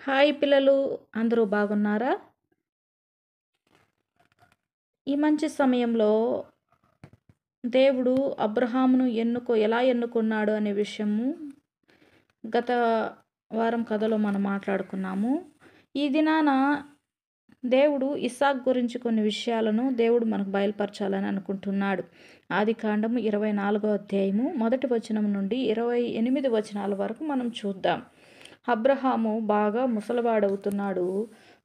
Hi పిల్లలు, అందరూ బాగున్నారా? ఈ మంచి సమయంలో దేవుడు అబ్రహామును ఎలా ఎన్నుకున్నాడు అనే విషయము గత వారం కథలో మనం మాట్లాడుకున్నాము. ఈ దినాన దేవుడు ఇస్సాకు గురించి కొన్ని విషయాలను దేవుడు మనకు బయలుపరచాలని అనుకుంటున్నాడు. ఆదికాండము 24వ అధ్యాయము 1వ వచనం నుండి 28 వచనాల వరకు మనం చూద్దాం. అబ్రహాము బాగా ముసలివాడవుతున్నాడు.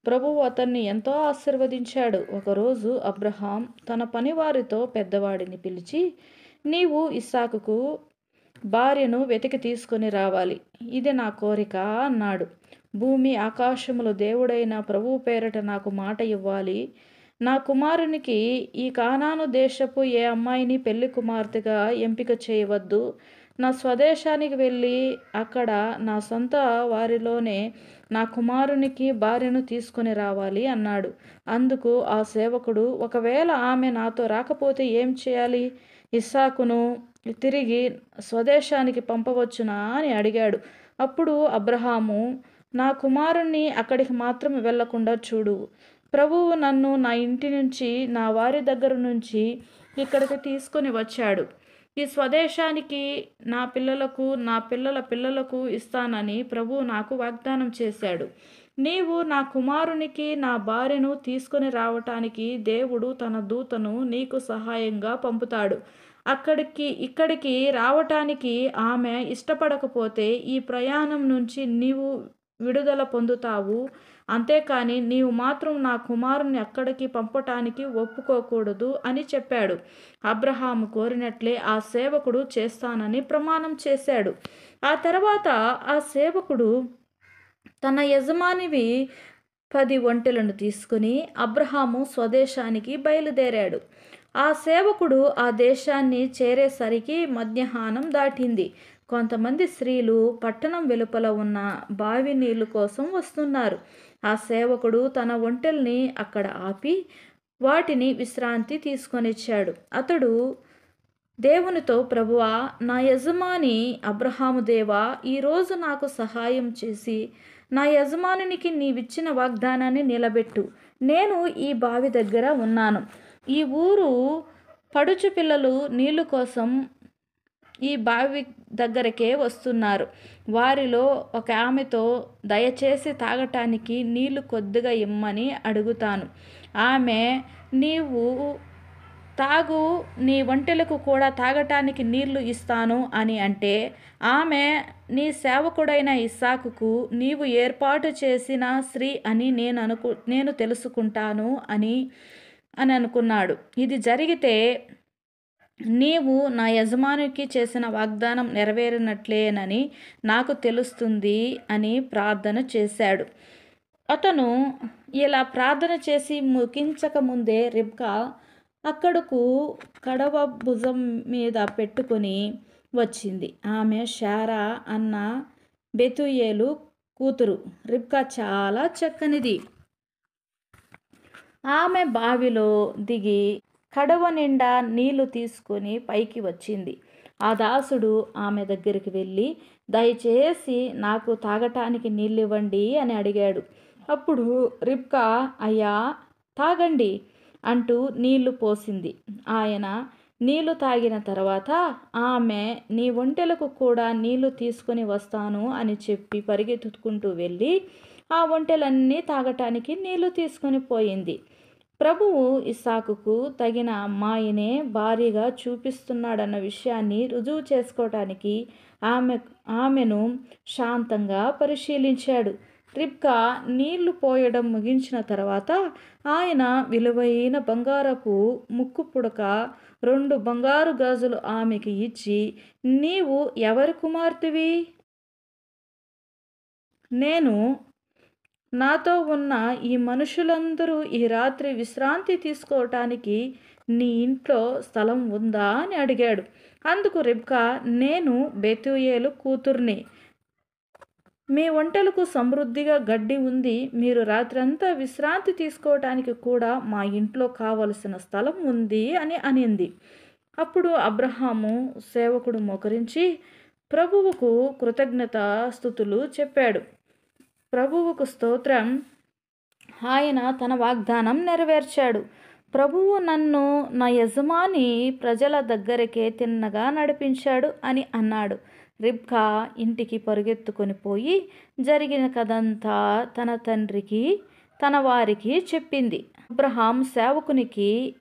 ప్రభువు అతన్ని ఎంతో ఆశీర్వదించాడు. ఒకరోజు అబ్రహాం తన పనివారితో పెద్దవాడిని పిలిచి, నీవు ఇస్సాకుకు భార్యను వెతికి తీసుకొని రావాలి, ఇది నా కోరిక అన్నాడు. భూమి ఆకాశములు దేవుడైన ప్రభువు పేరట నాకు మాట ఇవ్వాలి. నా కుమారునికి ఈ కానాను దేశపు ఏ అమ్మాయిని పెళ్లి కుమార్తెగా ఎంపిక చేయవద్దు. నా స్వదేశానికి వెళ్ళి అక్కడ నా సొంత వారిలోనే నా కుమారునికి భార్యను తీసుకొని రావాలి అన్నాడు. అందుకు ఆ సేవకుడు, ఒకవేళ ఆమె నాతో రాకపోతే ఏం చేయాలి? ఇస్సాకును తిరిగి స్వదేశానికి పంపవచ్చునా అని అడిగాడు. అప్పుడు అబ్రహాము, నా కుమారుణ్ణి అక్కడికి మాత్రం వెళ్లకుండా చూడు. ప్రభువు నన్ను నా ఇంటి నుంచి, నా వారి దగ్గర నుంచి ఇక్కడికి తీసుకొని వచ్చాడు. ఈ స్వదేశానికి నా పిల్లలకు, నా పిల్లల పిల్లలకు ఇస్తానని ప్రభువు నాకు వాగ్దానం చేశాడు. నీవు నా కుమారునికి నా భార్యను తీసుకొని రావటానికి దేవుడు తన దూతను నీకు సహాయంగా పంపుతాడు. ఇక్కడికి రావటానికి ఆమె ఇష్టపడకపోతే ఈ ప్రయాణం నుంచి నీవు విడుదల పొందుతావు. అంతేకాని నీవు మాత్రం నా కుమారుని అక్కడికి పంపటానికి ఒప్పుకోకూడదు అని చెప్పాడు. అబ్రహాము కోరినట్లే ఆ సేవకుడు చేస్తానని ప్రమాణం చేశాడు. ఆ తర్వాత ఆ సేవకుడు తన యజమానివి 10 ఒంటెలను తీసుకుని అబ్రహాము స్వదేశానికి బయలుదేరాడు. ఆ సేవకుడు ఆ దేశాన్ని చేరేసరికి మధ్యాహ్నం దాటింది. కొంతమంది స్త్రీలు పట్టణం వెలుపల ఉన్న బావి నీళ్లు కోసం వస్తున్నారు. ఆ సేవకుడు తన ఒంటెల్ని అక్కడ ఆపి వాటిని విశ్రాంతి తీసుకొనిచ్చాడు. అతడు దేవునితో, ప్రభువా, నా యజమాని అబ్రహాము దేవా, ఈరోజు నాకు సహాయం చేసి నా యజమానునికి నీవిచ్చిన వాగ్దానాన్ని నిలబెట్టు. నేను ఈ బావి దగ్గర ఉన్నాను. ఈ ఊరు పడుచు పిల్లలు నీళ్లు కోసం ఈ బావి దగ్గరకే వస్తున్నారు. వారిలో ఒక ఆమెతో దయచేసి తాగటానికి నీళ్లు కొద్దిగా ఇమ్మని అడుగుతాను. ఆమె, నీవు తాగు, నీ ఒంటెలకు కూడా తాగటానికి నీళ్లు ఇస్తాను అని అంటే, ఆమె, నీ సేవకుడైన ఇస్సాకుకు నీవు ఏర్పాటు చేసిన స్త్రీ అని నేను తెలుసుకుంటాను అని అనుకున్నాడు. ఇది జరిగితే నీవు నా యజమానికి చేసిన వాగ్దానం నెరవేరినట్లేనని నాకు తెలుస్తుంది అని ప్రార్థన చేశాడు. అతను ఇలా ప్రార్థన చేసి ముగించక ముందే రిబ్కా అక్కడకు కడవ భుజం మీద పెట్టుకొని వచ్చింది. ఆమె శారా అన్న బెతూయేలు కూతురు. రిబ్కా చాలా చక్కనిది. ఆమె బావిలో దిగి కడవ నిండా నీళ్లు తీసుకొని పైకి వచ్చింది. ఆ దాసుడు ఆమె దగ్గరికి వెళ్ళి, దయచేసి నాకు తాగటానికి నీళ్ళివ్వండి అని అడిగాడు. అప్పుడు రిబ్కా, అయ్యా, తాగండి అంటూ నీళ్లు పోసింది. ఆయన నీళ్లు తాగిన తర్వాత ఆమె, నీ ఒంటెలకు కూడా నీళ్లు తీసుకొని వస్తాను అని చెప్పి పరిగెత్తుకుంటూ వెళ్ళి ఆ ఒంటెలన్నీ తాగటానికి నీళ్లు తీసుకొని పోయింది. ప్రభువు ఇస్సాకుకు తగిన అమ్మాయినే భార్యగా చూపిస్తున్నాడన్న విషయాన్ని రుజువు చేసుకోవటానికి ఆమెను శాంతంగా పరిశీలించాడు. రిబ్కా నీళ్లు పోయడం ముగించిన తర్వాత ఆయన విలువైన బంగారపు ముక్కు పుడక 2 బంగారు గాజులు ఆమెకి ఇచ్చి, నీవు ఎవరి కుమార్తెవి? నేను, నాతో ఉన్న ఈ మనుషులందరూ ఈ రాత్రి విశ్రాంతి తీసుకోవటానికి నీ ఇంట్లో స్థలం ఉందా అని అడిగాడు. అందుకు రిబ్కా, నేను బెతూయేలు కూతుర్ని. మీ ఒంటెలకు సమృద్ధిగా గడ్డి ఉంది. మీరు రాత్రంతా విశ్రాంతి తీసుకోవటానికి కూడా మా ఇంట్లో కావలసిన స్థలం ఉంది అని అనింది. అప్పుడు అబ్రహాము సేవకుడు మోకరించి ప్రభువుకు కృతజ్ఞతాస్తుతులు చెప్పాడు. ప్రభువుకు స్తోత్రం. ఆయన తన వాగ్దానం నెరవేర్చాడు. ప్రభువు నన్ను నా యజమాని ప్రజల దగ్గరకే తిన్నగా నడిపించాడు అని అన్నాడు. రిబ్కా ఇంటికి పరుగెత్తుకొని పోయి జరిగిన కథంతా తన తండ్రికి తన వారికి చెప్పింది. అబ్రహాం సేవకునికి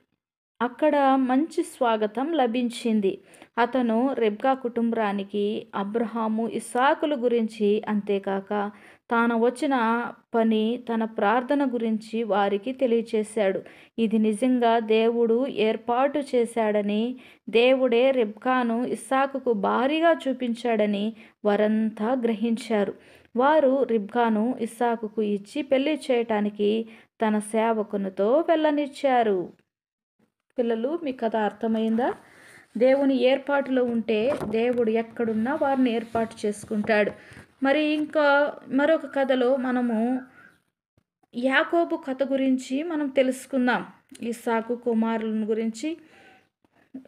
అక్కడ మంచి స్వాగతం లభించింది. అతను రిబ్కా కుటుంబానికి అబ్రహాము ఇస్సాకుల గురించి, అంతేకాక తాను వచ్చిన పని, తన ప్రార్థన గురించి వారికి తెలియచేశాడు. ఇది నిజంగా దేవుడు ఏర్పాటు చేశాడని, దేవుడే రిబ్కాను ఇస్సాకుకు భారీగా చూపించాడని వారంతా గ్రహించారు. వారు రిబ్కాను ఇస్సాకుకు ఇచ్చి పెళ్లి చేయటానికి తన సేవకునితో వెళ్ళనిచ్చారు. పిల్లలు, మీ కథ అర్థమైందా? దేవుని ఏర్పాటులో ఉంటే దేవుడు ఎక్కడున్నా వారిని ఏర్పాటు చేసుకుంటాడు. మరి ఇంకా మరొక కథలో మనము యాకోబు కథ గురించి మనం తెలుసుకుందాం. ఇస్సాకు కుమారుల గురించి,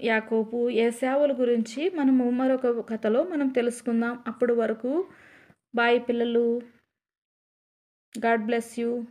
యాకోబు ఏశావుల గురించి మనము మరొక కథలో మనం తెలుసుకుందాం. అప్పటి వరకు బాయ్ పిల్లలు. God bless you.